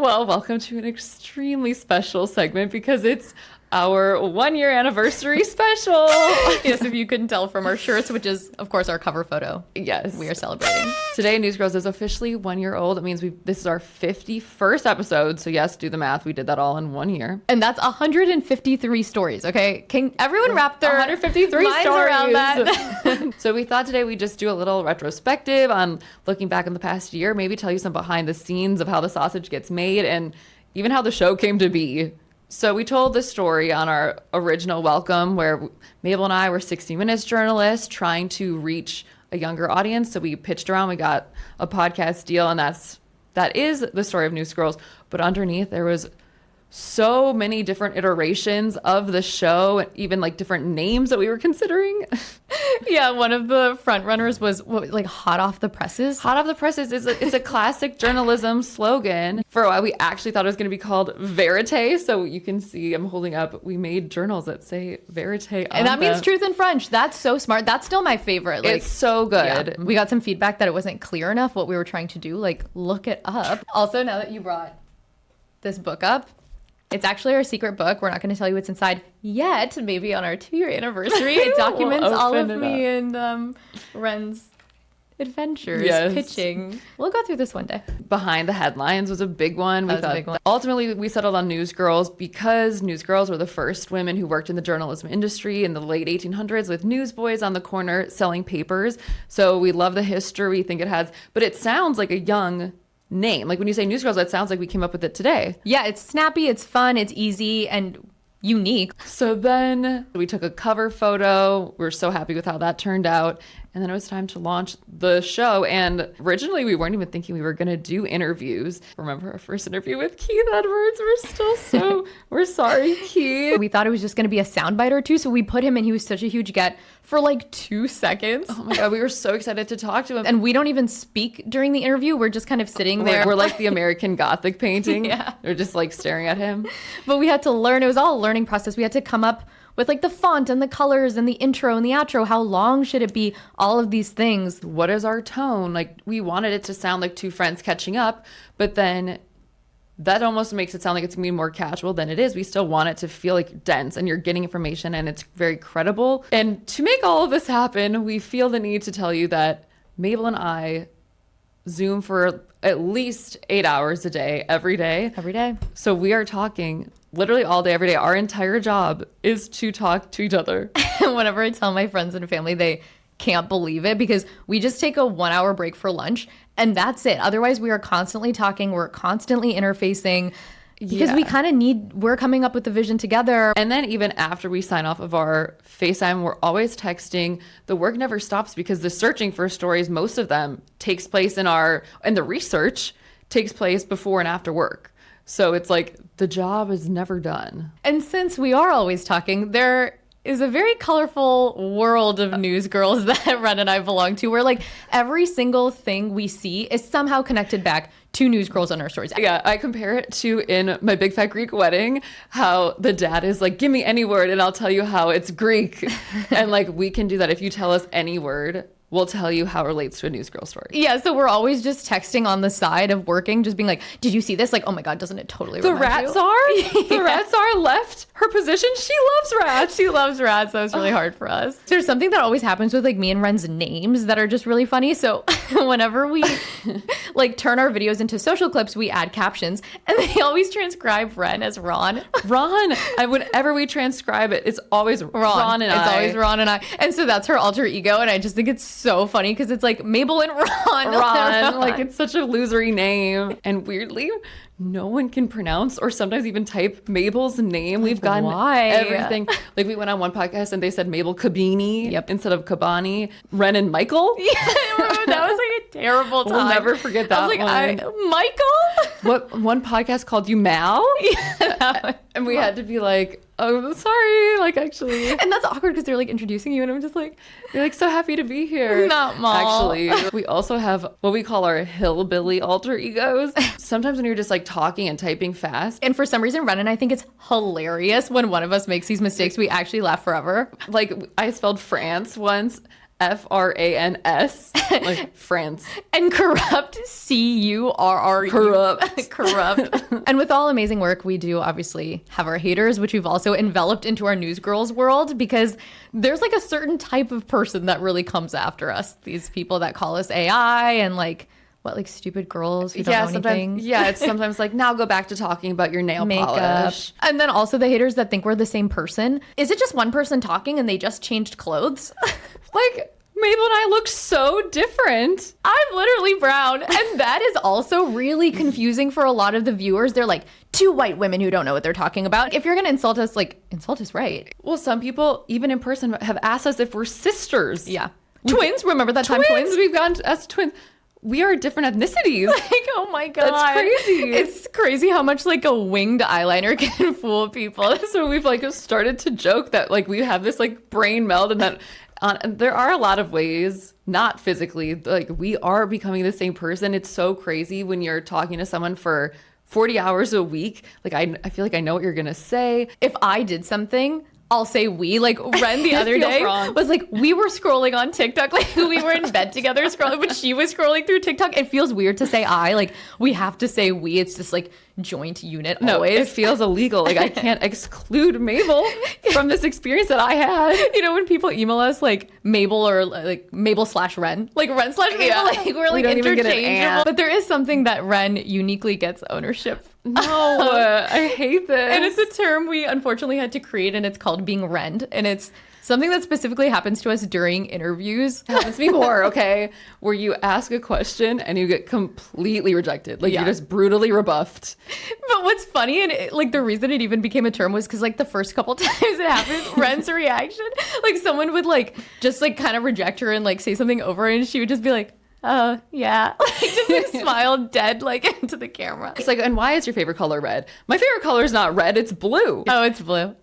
Well, welcome to an extremely special segment because it's our 1-year anniversary special. Yes, if you couldn't tell from our shirts, which is, of course, our cover photo. Yes. We are celebrating. Today, Newsgirls is officially 1 year old. It means this is our 51st episode. So yes, do the math. We did that all in 1 year. And that's 153 stories, okay? Can everyone wrap their 153 minds stories around that? So we thought today we'd just do a little retrospective on looking back in the past year, maybe tell you some behind the scenes of how the sausage gets made and even how the show came to be. So we told the story on our original welcome where Mabel and I were 60 Minutes journalists trying to reach a younger audience. So we pitched around, we got a podcast deal, and that is the story of Newsgirls. But underneath there was so many different iterations of the show, even like different names that we were considering. Yeah, one of the front runners was like hot off the presses. Hot off the presses is a classic journalism slogan. For a while, we actually thought it was going to be called Verite. So you can see I'm holding up. We made journals that say Verite on And that them. means truth in French. That's so smart. That's still my favorite. Like, It's so good. yeah. We got some feedback that it wasn't clear enough what we were trying to do. Like, look it up. Also, now that you brought this book up, it's actually our secret book. We're not going to tell you what's inside yet. Maybe on our 2-year anniversary. It documents We'll all of open it me and Ren's adventures, Yes. pitching. We'll go through this one day. Behind the headlines was a big one. That was a big one. Ultimately, we settled on Newsgirls because Newsgirls were the first women who worked in the journalism industry in the late 1800s with newsboys on the corner selling papers. So we love the history. We think it has, but it sounds like a young name. Like when you say Newsgirls, that sounds like we came up with it today. Yeah, it's snappy, it's fun, it's easy, and unique. So then we took a cover photo. We're so happy with how that turned out. And then it was time to launch the show. And originally we weren't even thinking we were going to do interviews. Remember our first interview with Keith Edwards? We're sorry, Keith. We thought it was just going to be a soundbite or two, so we put him in. He was such a huge get for like 2 seconds. Oh my God, we were so excited to talk to him. And we don't even speak during the interview. We're just kind of sitting there. We're like the American Gothic painting. Yeah. We're just like staring at him. But we had to learn. It was all a learning process. We had to come up with like the font and the colors and the intro and the outro. How long should it be? All of these things. What is our tone? Like we wanted it to sound like two friends catching up, but then that almost makes it sound like it's gonna be more casual than it is. We still want it to feel like dense and you're getting information and it's very credible. And to make all of this happen, we feel the need to tell you that Mabel and I Zoom for at least 8 hours a day, every day. Every day. So we are talking literally all day, every day. Our entire job is to talk to each other. Whenever I tell my friends and family, they can't believe it because we just take a 1-hour break for lunch and that's it. Otherwise, we are constantly talking. We're constantly interfacing because we kind of we're coming up with the vision together. And then even after we sign off of our FaceTime, we're always texting. The work never stops because the searching for stories, most of them takes place and the research takes place before and after work. So it's like the job is never done. And since we are always talking, there is a very colorful world of Newsgirls that Ren and I belong to, where like every single thing we see is somehow connected back to Newsgirls on our stories. Yeah, I compare it to in My Big Fat Greek Wedding, how the dad is like, give me any word and I'll tell you how it's Greek. And like we can do that. If you tell us any word, we'll tell you how it relates to a Newsgirl story. Yeah, so we're always just texting on the side of working, just being like, did you see this? Like, oh my God, doesn't it totally The remind rat you? czar? The rat czar left her position. She loves rats. She loves rats. That was really hard for us. There's something that always happens with like me and Ren's names that are just really funny. So whenever we like turn our videos into social clips, we add captions and they always transcribe Ren as Ron. Ron. Whenever we transcribe it, it's always Ron and I. It's always Ron and I. And so that's her alter ego. And I just think it's so funny because it's like Mabel and Ron. Ron. Like it's such a losery name. And weirdly, no one can pronounce or sometimes even type Mabel's name. We've gotten everything. Like we went on one podcast and they said Mabel Cabini instead of Cabani. Ren and Michael. Yeah, that was like a terrible time. We'll never forget that I was like, one. Michael? What one podcast called you Mal? Yeah, and we had to be like, oh, sorry. Like actually. And that's awkward because they're like introducing you and I'm just like, you're like so happy to be here. Not Mal. Actually, we also have what we call our hillbilly alter egos. Sometimes when you're just like talking and typing fast. And for some reason, Ren and I think it's hilarious when one of us makes these mistakes. We actually laugh forever. Like I spelled France once Frans, like France. And corrupt, Curr. Corrupt. And with all amazing work, we do obviously have our haters, which we've also enveloped into our Newsgirls world, because there's like a certain type of person that really comes after us. These people that call us AI and like, what, like stupid girls who don't know anything? Yeah, it's sometimes like, now go back to talking about your nail Makeup. polish. And then also the haters that think we're the same person. Is it just one person talking and they just changed clothes? Like, Mabel and I look so different. I'm literally brown. And that is also really confusing for a lot of the viewers. They're like, two white women who don't know what they're talking about. If you're going to insult us, like, insult us right. Well, some people, even in person, have asked us if we're sisters. Yeah. Twins? Remember that time twins? We've gone as twins. We are different ethnicities. Like, oh my God. That's crazy. It's crazy how much like a winged eyeliner can fool people. So we've like started to joke that like we have this like brain meld, and that there are a lot of ways, not physically, like we are becoming the same person. It's so crazy when you're talking to someone for 40 hours a week. Like I feel like I know what you're going to say. If I did something, I'll say we. Like Ren the other day wrong. was like, we were scrolling on TikTok, like we were in bed together scrolling, but she was scrolling through TikTok. It feels weird to say I, like we have to say we. It's this like joint unit always. It feels illegal. Like I can't exclude Mabel from this experience that I had. You know, when people email us like Mabel or like Mabel/Ren, like Ren/Mabel, Yeah. like we're like don't even get an interchangeable. and. But there is something that Ren uniquely gets ownership. No, I hate this. And it's a term we unfortunately had to create, and it's called being rend. And it's something that specifically happens to us during interviews. It happens to me more, okay? Where you ask a question and you get completely rejected. Like Yeah. you're just brutally rebuffed. But what's funny, and like the reason it even became a term was because like the first couple times it happened, Ren's reaction, like someone would like just like kind of reject her and like say something over, and she would just be like, oh, yeah. Like, just like smile dead, like into the camera. It's like, and why is your favorite color red? My favorite color is not red, it's blue. Oh, it's blue.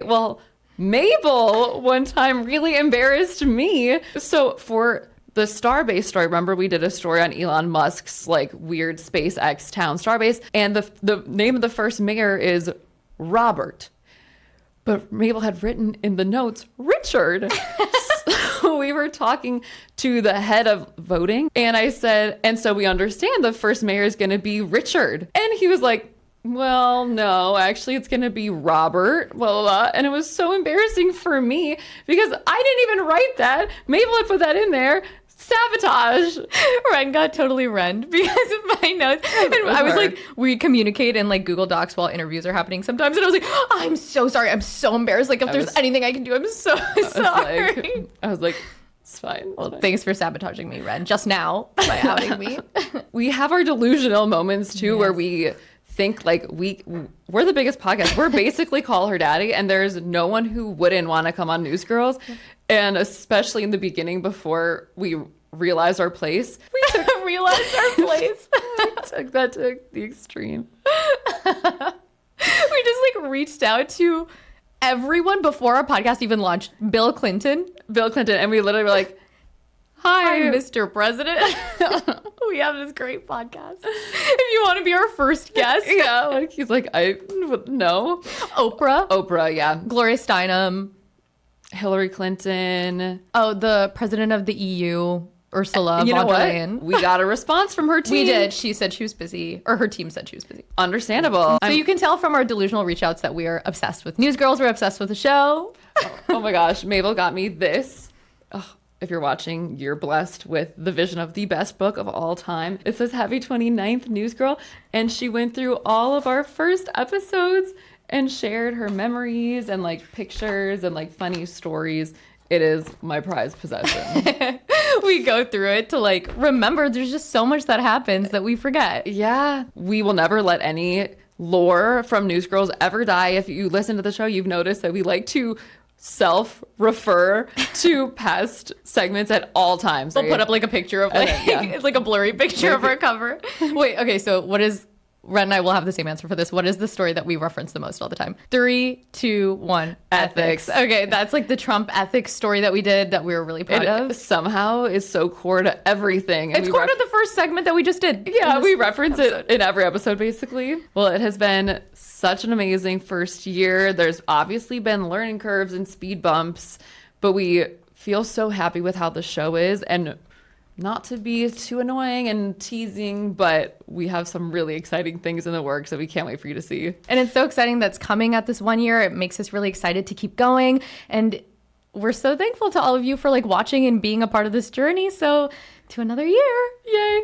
Well, Mabel one time really embarrassed me. So for the Starbase story, remember we did a story on Elon Musk's like weird SpaceX town Starbase, and the name of the first mayor is Robert. But Mabel had written in the notes, Richard. So we were talking to the head of voting, and I said, and so we understand the first mayor is going to be Richard. And he was like, well, no, actually it's going to be Robert, blah, blah, blah. And it was so embarrassing for me because I didn't even write that. Mabel had put that in there. Sabotage. Ren got totally rend because of my notes. And I was like, we communicate in like Google Docs while interviews are happening sometimes. And I was like, oh, I'm so sorry. I'm so embarrassed. Like if there's anything I can do, I'm so sorry. I was like, it's fine. Well, thanks for sabotaging me, Ren, just now by outing me. We have our delusional moments too, where we think like we're the biggest podcast. We're basically Call Her Daddy, and there's no one who wouldn't want to come on Newsgirls. And especially in the beginning, before we realized our place, we realized our place. took that to the extreme. We just like reached out to everyone before our podcast even launched. Bill Clinton, and we literally were like, hi, Mr. President. We have this great podcast. If you want to be our first guest. Yeah, like he's like, I no. Oprah, Yeah. Gloria Steinem, Hillary Clinton. oh, the president of the EU, Ursula You know von der what? Leyen. We got a response from her team. We did. She said she was busy, or her team said she was busy. Understandable. So you can tell from our delusional reach outs that we are obsessed with Newsgirls. We're obsessed with the show. Oh my gosh, Mabel got me this. Oh, if you're watching, you're blessed with the vision of the best book of all time. It says Happy 29th Newsgirl, and she went through all of our first episodes and shared her memories and like pictures and like funny stories. It is my prized possession. We go through it to like remember there's just so much that happens that we forget. Yeah, we will never let any lore from Newsgirls ever die. If you listen to the show, you've noticed that we like to self-refer to past segments at all times. We'll put up like a picture of like it's like a blurry picture of our cover. Wait, okay, so what is Ren and I will have the same answer for this. What is the story that we reference the most all the time? 3, 2, 1. Ethics. Okay, that's like the Trump ethics story that we did that we were really proud of. Somehow is so core to everything. It's core to the first segment that we just did. Yeah, we reference it in every episode, basically. Well, it has been such an amazing first year. There's obviously been learning curves and speed bumps, but we feel so happy with how the show is, and not to be too annoying and teasing, but we have some really exciting things in the works that we can't wait for you to see. And it's so exciting that's coming at this 1 year. It makes us really excited to keep going. And we're so thankful to all of you for like watching and being a part of this journey. So to another year. Yay.